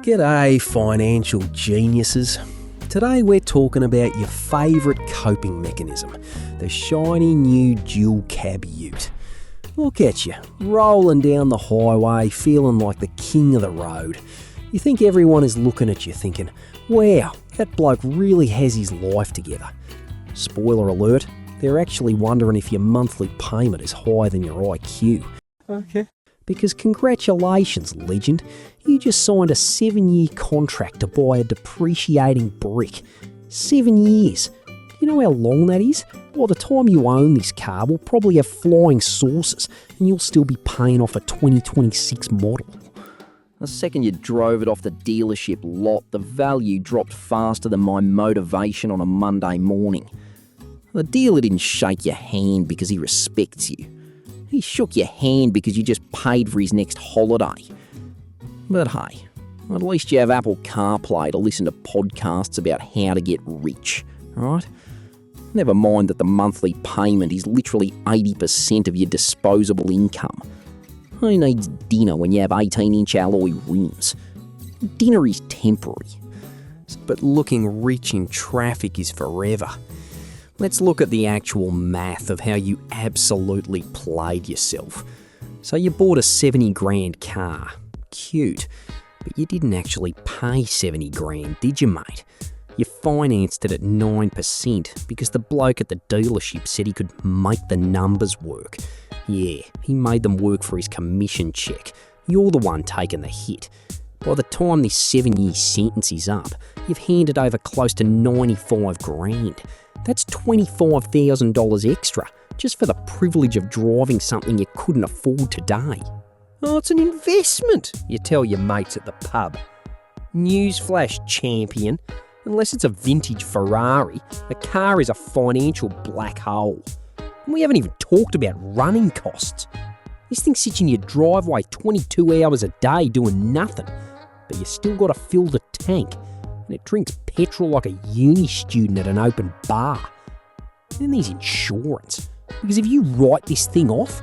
G'day, financial geniuses. Today we're talking about your favourite coping mechanism, the shiny new dual cab ute. Look at you, rolling down the highway, feeling like the king of the road. You think everyone is looking at you thinking, wow, that bloke really has his life together. Spoiler alert, they're actually wondering if your monthly payment is higher than your IQ. Okay. Because congratulations, legend, you just signed a 7-year contract to buy a depreciating brick. 7 years. You know how long that is? By the time you own this car, we'll probably have flying saucers and you'll still be paying off a 2026 model. The second you drove it off the dealership lot, the value dropped faster than my motivation on a Monday morning. The dealer didn't shake your hand because he respects you. He shook your hand because you just paid for his next holiday. But hey, at least you have Apple CarPlay to listen to podcasts about how to get rich, right? Never mind that the monthly payment is literally 80% of your disposable income. Who needs dinner when you have 18-inch alloy rims? Dinner is temporary. But looking rich in traffic is forever. Let's look at the actual math of how you absolutely played yourself. So you bought a 70 grand car. Cute. But you didn't actually pay 70 grand, did you, mate? You financed it at 9% because the bloke at the dealership said he could make the numbers work. Yeah, he made them work for his commission check. You're the one taking the hit. By the time this 7-year sentence is up, you've handed over close to 95 grand. That's $25,000 extra, just for the privilege of driving something you couldn't afford today. Oh, it's an investment, you tell your mates at the pub. Newsflash, champion. Unless it's a vintage Ferrari, a car is a financial black hole. And we haven't even talked about running costs. This thing sits in your driveway 22 hours a day doing nothing, but you still got to fill the tank. And it drinks petrol like a uni student at an open bar. And then there's insurance. Because if you write this thing off,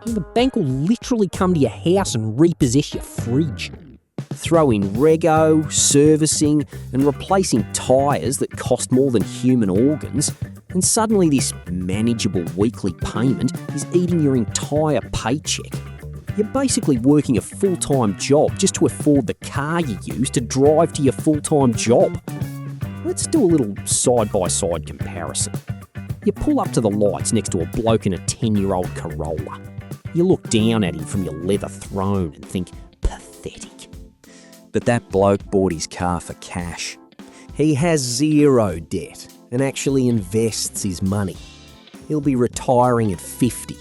well, the bank will literally come to your house and repossess your fridge. Throw in rego, servicing, and replacing tyres that cost more than human organs, and suddenly this manageable weekly payment is eating your entire paycheck. You're basically working a full-time job just to afford the car you use to drive to your full-time job. Let's do a little side-by-side comparison. You pull up to the lights next to a bloke in a 10-year-old Corolla. You look down at him from your leather throne and think, pathetic. But that bloke bought his car for cash. He has zero debt and actually invests his money. He'll be retiring at 50.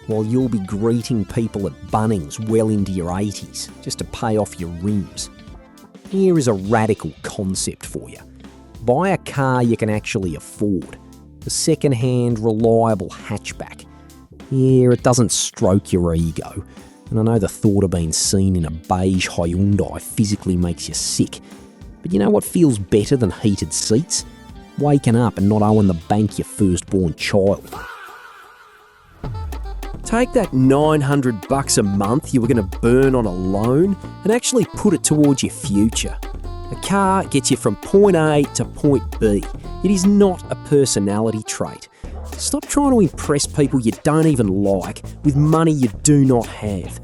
While you'll be greeting people at Bunnings well into your 80s just to pay off your rims. Here is a radical concept for you. Buy a car you can actually afford. A second-hand, reliable hatchback. Yeah, it doesn't stroke your ego. And I know the thought of being seen in a beige Hyundai physically makes you sick. But you know what feels better than heated seats? Waking up and not owing the bank your firstborn child. Take that $900 a month you were going to burn on a loan and actually put it towards your future. A car gets you from point A to point B. It is not a personality trait. Stop trying to impress people you don't even like with money you do not have.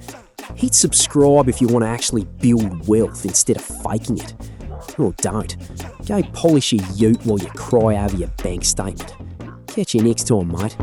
Hit subscribe if you want to actually build wealth instead of faking it. Or don't. Go polish your ute while you cry over your bank statement. Catch you next time, mate.